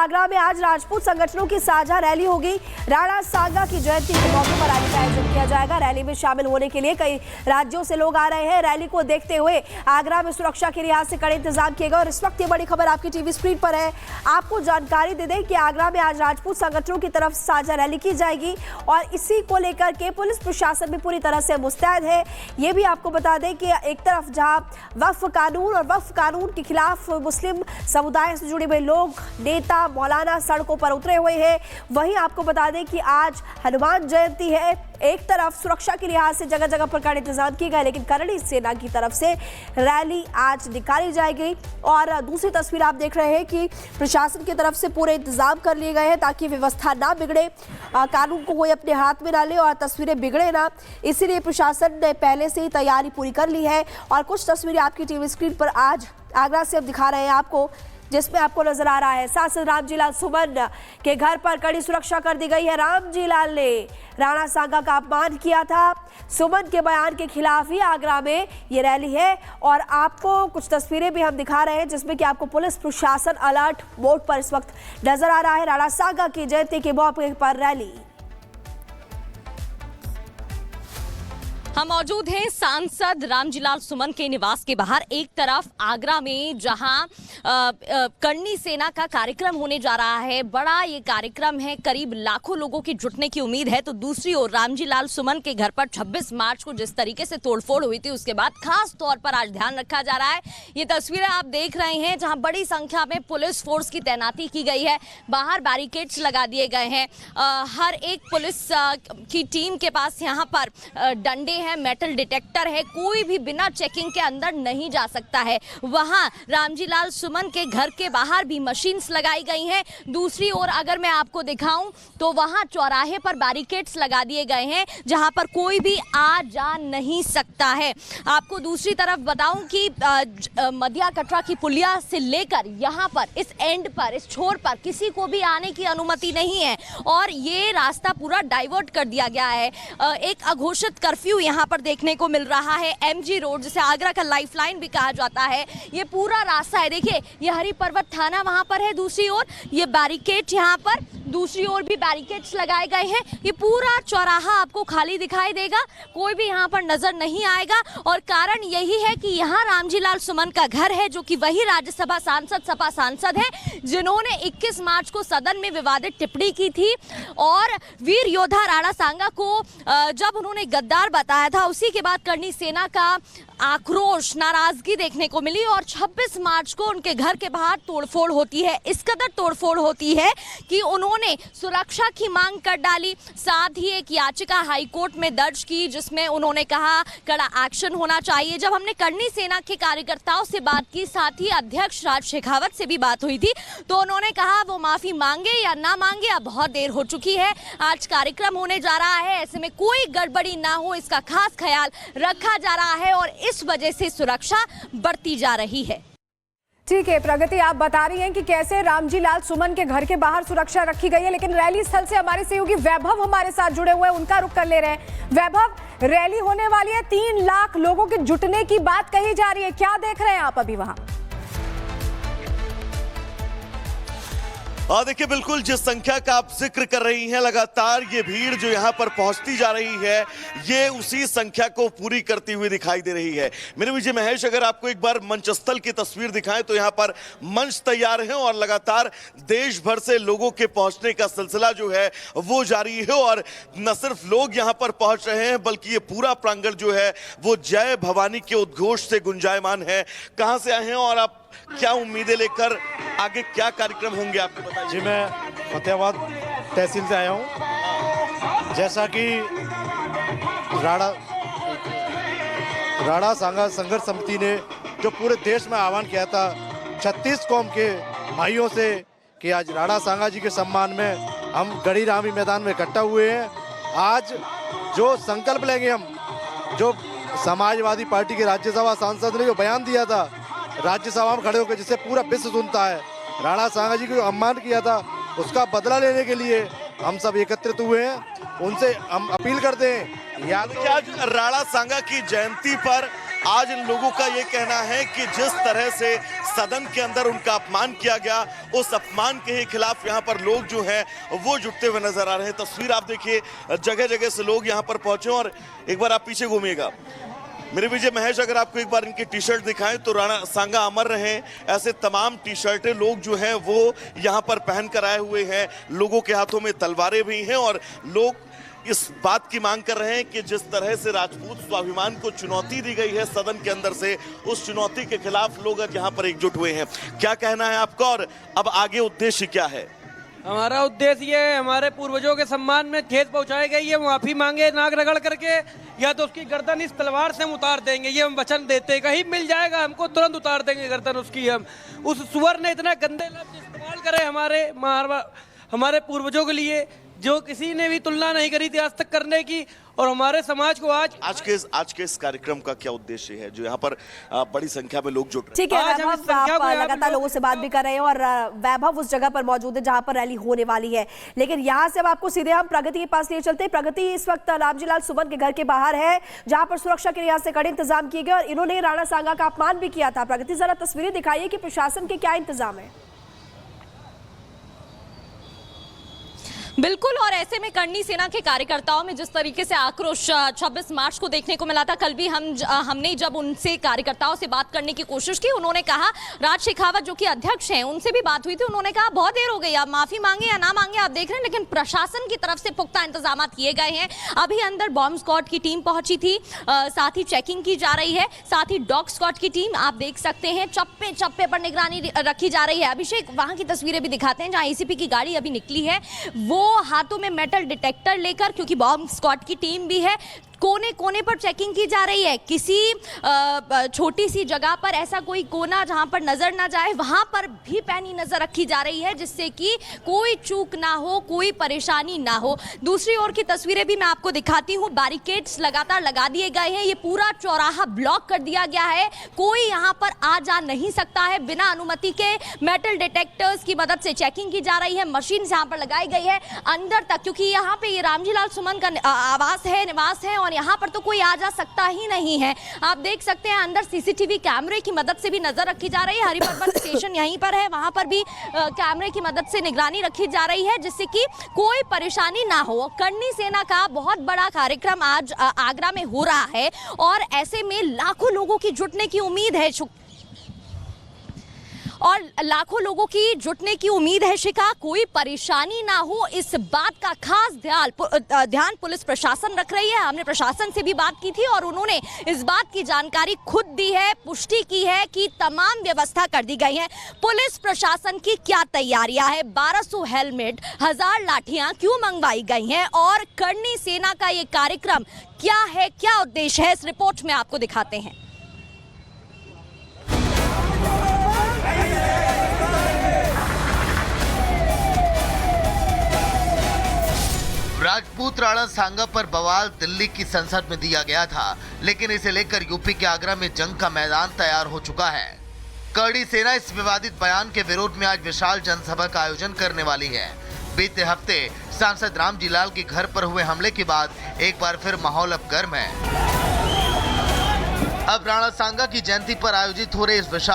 आगरा में आज राजपूत संगठनों की साझा रैली होगी। राणा सांगा की जयंती के मौके पर रैली का आयोजन किया जाएगा। रैली में शामिल होने के लिए कई राज्यों से लोग आ रहे हैं। रैली को देखते हुए आगरा में सुरक्षा के लिहाज से कड़े इंतजाम किए गए और इस वक्त ये बड़ी खबर आपकी टीवी स्क्रीन पर है। आपको जानकारी दे दें कि आगरा में आज राजपूत संगठनों की तरफ साझा रैली की जाएगी और इसी को लेकर के पुलिस प्रशासन भी पूरी तरह से मुस्तैद है। ये भी आपको बता दें कि एक तरफ जहां वक्फ कानून और वक्फ कानून के खिलाफ मुस्लिम समुदाय से जुड़े हुए लोग, नेता, मौलाना सड़कों पर उतरे हुए हैं, वहीं आपको बता दें कि आज हनुमान जयंती है। एक तरफ सुरक्षा के लिहाज से जगह जगह पर कड़े इंतजाम किए गए, लेकिन करणी सेना की तरफ से रैली आज निकाली जाएगी। और दूसरी तस्वीर आप देख रहे हैं कि प्रशासन की तरफ से पूरे इंतजाम कर लिए गए हैं ताकि व्यवस्था ना बिगड़े, कानून को कोई अपने हाथ में ना ले और तस्वीरें बिगड़े ना, इसीलिए प्रशासन ने पहले से ही तैयारी पूरी कर ली है। और कुछ तस्वीरें आपकी टीवी स्क्रीन पर आज आगरा से अब दिखा रहे हैं आपको, जिसमें आपको नजर आ रहा है सांसद रामजी लाल सुमन के घर पर कड़ी सुरक्षा कर दी गई है। रामजी लाल ने राणा सांगा का अपमान किया था। सुमन के बयान के खिलाफ ही आगरा में ये रैली है और आपको कुछ तस्वीरें भी हम दिखा रहे हैं जिसमें कि आपको पुलिस प्रशासन अलर्ट मोड पर इस वक्त नजर आ रहा है। राणा सांगा की जयंती के मौके पर रैली। हम मौजूद हैं सांसद रामजी लाल सुमन के निवास के बाहर। एक तरफ आगरा में जहां करणी सेना का कार्यक्रम होने जा रहा है, बड़ा ये कार्यक्रम है, करीब लाखों लोगों की जुटने की उम्मीद है, तो दूसरी ओर रामजी लाल सुमन के घर पर 26 मार्च को जिस तरीके से तोड़फोड़ हुई थी उसके बाद खास तौर पर आज ध्यान रखा जा रहा है। ये तस्वीरें आप देख रहे हैं जहां बड़ी संख्या में पुलिस फोर्स की तैनाती की गई है, बाहर बैरिकेड्स लगा दिए गए हैं। हर एक पुलिस की टीम के पास यहाँ पर डंडे है, मेटल डिटेक्टर है, कोई भी बिना चेकिंग के अंदर नहीं जा सकता है। वहां रामजी लाल सुमन के घर के बाहर भी मशीन्स लगाई गई हैं। दूसरी ओर अगर मैं आपको दिखाऊं तो वहां चौराहे पर बैरिकेड्स लगा दिए गए हैं जहां पर कोई भी आ जा नहीं सकता है। आपको दूसरी तरफ बताऊं कि मध्या कटरा की पुलिया से लेकर यहां पर इस एंड पर, इस छोर पर किसी को भी आने की अनुमति नहीं है और ये रास्ता पूरा डाइवर्ट कर दिया गया है। एक अघोषित कर्फ्यू यहाँ पर देखने को मिल रहा है। एमजी रोड, जिसे आगरा का लाइफलाइन भी कहा जाता है, ये पूरा रास्ता है। देखिए ये हरि पर्वत थाना वहां पर है, दूसरी ओर ये बैरिकेड, यहाँ पर दूसरी ओर भी बैरिकेड्स लगाए गए हैं। ये पूरा चौराहा आपको खाली दिखाई देगा, कोई भी यहाँ पर नजर नहीं आएगा और कारण यही है कि यहाँ रामजी लाल सुमन का घर है, जो कि वही राज्यसभा सांसद, सपा सांसद है जिन्होंने 21 मार्च को सदन में विवादित टिप्पणी की थी और वीर योद्धा राणा सांगा को जब उन्होंने गद्दार बताया था, उसी के बाद करणी सेना का आक्रोश, नाराजगी देखने को मिली और 26 मार्च को उनके घर के बाहर तोड़फोड़ होती है। इस कदर तोड़फोड़ होती है कि उन्होंने सुरक्षा की मांग कर डाली, साथ ही एक याचिका हाईकोर्ट में दर्ज की जिसमें उन्होंने कहा कड़ा एक्शन होना चाहिए। जब हमने करणी सेना के कार्यकर्ताओं से बात की, साथ ही अध्यक्ष राज शेखावत से भी बात हुई थी, तो उन्होंने कहा वो माफी मांगे या ना मांगे, अब बहुत देर हो चुकी है, आज कार्यक्रम होने जा रहा है, ऐसे में कोई गड़बड़ी ना हो इसका खास ख्याल रखा जा रहा है और इस वजह से सुरक्षा बढ़ती जा रही है। ठीक है प्रगति, आप बता रही हैं कि कैसे रामजी लाल सुमन के घर के बाहर सुरक्षा रखी गई है, लेकिन रैली स्थल से हमारे सहयोगी वैभव हमारे साथ जुड़े हुए हैं, उनका रुख कर ले रहे हैं। वैभव, रैली होने वाली है, 3 लाख लोगों के जुटने की बात कही जा रही है, क्या देख रहे हैं आप अभी वहां? देखिए, बिल्कुल जिस संख्या का आप जिक्र कर रही हैं, लगातार ये भीड़ जो यहाँ पर पहुंचती जा रही है, ये उसी संख्या को पूरी करती हुई दिखाई दे रही है। मेरे विजय महेश, अगर आपको एक बार मंचस्थल की तस्वीर दिखाएं तो यहाँ पर मंच तैयार है और लगातार देश भर से लोगों के पहुंचने का सिलसिला जो है वो जारी है और न सिर्फ लोग यहाँ पर पहुंच रहे हैं बल्कि ये पूरा प्रांगण जो है वो जय भवानी के उद्घोष से गुंजायमान है। कहाँ से आए हैं और आप क्या उम्मीदें लेकर आगे क्या कार्यक्रम होंगे, आपको बताइए। जी, मैं फतेहाबाद तहसील से आया हूँ। जैसा कि राणा सांगा संघर्ष समिति ने जो पूरे देश में आह्वान किया था 36 कौम के भाइयों से कि आज राणा सांगा जी के सम्मान में हम गढ़ी रामी मैदान में इकट्ठा हुए हैं। आज जो संकल्प लेंगे हम, जो समाजवादी पार्टी के राज्यसभा सांसद ने जो बयान दिया था राज्यसभा में खड़े होकर, जिसे पूरा विश्व सुनता है, राणा सांगा जी को जो अपमान किया था उसका बदला लेने के लिए हम सब एकत्रित हुए हैं। उनसे हम अपील करते हैं, या तो आज राणा सांगा की जयंती पर आज इन लोगों का ये कहना है कि जिस तरह से सदन के अंदर उनका अपमान किया गया, उस अपमान के खिलाफ यहाँ पर लोग जो हैं वो जुटते हुए नजर आ रहे हैं। तस्वीर आप देखिए, जगह जगह से लोग यहाँ पर पहुंचे। और एक बार आप पीछे घूमिएगा मेरे विजय महेश, अगर आपको एक बार इनकी टी शर्ट दिखाएं तो राणा सांगा अमर रहे, ऐसे तमाम टी शर्टें लोग जो हैं वो यहाँ पर पहन कर आए हुए हैं। लोगों के हाथों में तलवारें भी हैं और लोग इस बात की मांग कर रहे हैं कि जिस तरह से राजपूत स्वाभिमान को चुनौती दी गई है सदन के अंदर से, उस चुनौती के खिलाफ लोग आज यहाँ पर एकजुट हुए हैं। क्या कहना है आपका और अब आगे उद्देश्य क्या है? हमारा उद्देश्य ये है, हमारे पूर्वजों के सम्मान में ठेस पहुंचाई गई है, माफी मांगे नाक रगड़ करके, या तो उसकी गर्दन इस तलवार से हम उतार देंगे, ये हम वचन देते हैं। कहीं मिल जाएगा हमको तुरंत उतार देंगे गर्दन उसकी। हम उस सुअर ने इतना गंदे लफ्ज इस्तेमाल करे हमारे पूर्वजों के लिए, जो किसी ने भी तुलना नहीं करी थी आज तक करने की। और हमारे समाज को आज के इस कार्यक्रम का क्या उद्देश्य है जो यहाँ पर बड़ी संख्या में लोग जुट रहे हैं? ठीक है वैभव, आप लगातार लोगों से बात भी कर रहे हैं और वैभव उस जगह पर मौजूद है जहां पर रैली होने वाली है। लेकिन यहां से अब आपको सीधे हम प्रगति के पास लिए चलते हैं। प्रगति इस वक्त रामजी लाल सुमन के घर के बाहर है, जहां पर सुरक्षा के लिहाज से कड़े इंतजाम किए गए और इन्होंने राणा सांगा का अपमान भी किया था। प्रगति, जरा तस्वीरें दिखाइए कि प्रशासन के क्या इंतजाम है। बिल्कुल, और ऐसे में करनी सेना के कार्यकर्ताओं में जिस तरीके से आक्रोश 26 मार्च को देखने को मिला था, कल भी हमने जब उनसे कार्यकर्ताओं से बात करने की कोशिश की, उन्होंने कहा, राज शेखावत जो कि अध्यक्ष हैं उनसे भी बात हुई थी, उन्होंने कहा बहुत देर हो गई, आप माफी मांगे या ना मांगे आप देख रहे हैं, लेकिन प्रशासन की तरफ से पुख्ता इंतजाम किए गए हैं। अभी अंदर बॉम्ब स्क्वाड की टीम पहुंची थी, साथ ही चेकिंग की जा रही है, साथ ही डॉग स्क्वाड की टीम आप देख सकते हैं, चप्पे चप्पे पर निगरानी रखी जा रही है। अभिषेक, वहां की तस्वीरें भी दिखाते हैं जहां एसीपी की गाड़ी अभी निकली है, वो हाथों में मेटल डिटेक्टर लेकर, क्योंकि बॉम्ब स्क्वाड की टीम भी है, कोने कोने पर चेकिंग की जा रही है। किसी छोटी सी जगह पर ऐसा कोई कोना जहां पर नजर ना जाए, वहां पर भी पैनी नजर रखी जा रही है, जिससे कि कोई चूक ना हो, कोई परेशानी ना हो। दूसरी ओर की तस्वीरें भी मैं आपको दिखाती हूं, बैरिकेड्स लगातार लगा दिए गए हैं, ये पूरा चौराहा ब्लॉक कर दिया गया है, कोई यहां पर आ जा नहीं सकता है बिना अनुमति के। मेटल डिटेक्टर्स की मदद से चेकिंग की जा रही है, मशीन यहां पर लगाई गई है अंदर तक, क्योंकि यहाँ पे ये रामजी लाल सुमन का आवास है, निवास है, और यहाँ पर तो कोई आ जा सकता ही नहीं है। आप देख सकते हैं अंदर सीसीटीवी कैमरे की मदद से भी नजर रखी जा रही है। हरिपर्वत स्टेशन यहीं पर है, वहां पर भी कैमरे की मदद से निगरानी रखी जा रही है, जिससे कि कोई परेशानी ना हो। करनी सेना का बहुत बड़ा कार्यक्रम आज आगरा में हो रहा है और ऐसे में लाखों लोगों की जुटने की उम्मीद है शिखा, कोई परेशानी ना हो, इस बात का खास ध्यान पुलिस प्रशासन रख रही है। हमने प्रशासन से भी बात की थी और उन्होंने इस बात की जानकारी खुद दी है, पुष्टि की है कि तमाम व्यवस्था कर दी गई है। पुलिस प्रशासन की क्या तैयारियां है, 1200 हेलमेट, 1000 लाठियां क्यों मंगवाई गई हैं और करनी सेना का ये कार्यक्रम क्या है, क्या उद्देश्य है, इस रिपोर्ट में आपको दिखाते हैं। राजपूत राणा सांगा पर बवाल दिल्ली की संसद में दिया गया था, लेकिन इसे लेकर यूपी के आगरा में जंग का मैदान तैयार हो चुका है। करनी सेना इस विवादित बयान के विरोध में आज विशाल जनसभा का आयोजन करने वाली है। बीते हफ्ते सांसद रामजी लाल के घर पर हुए हमले के बाद एक बार फिर माहौल अब गर्म है। अब राणा सांगा की जयंती पर आयोजित हो रहे इस विशाल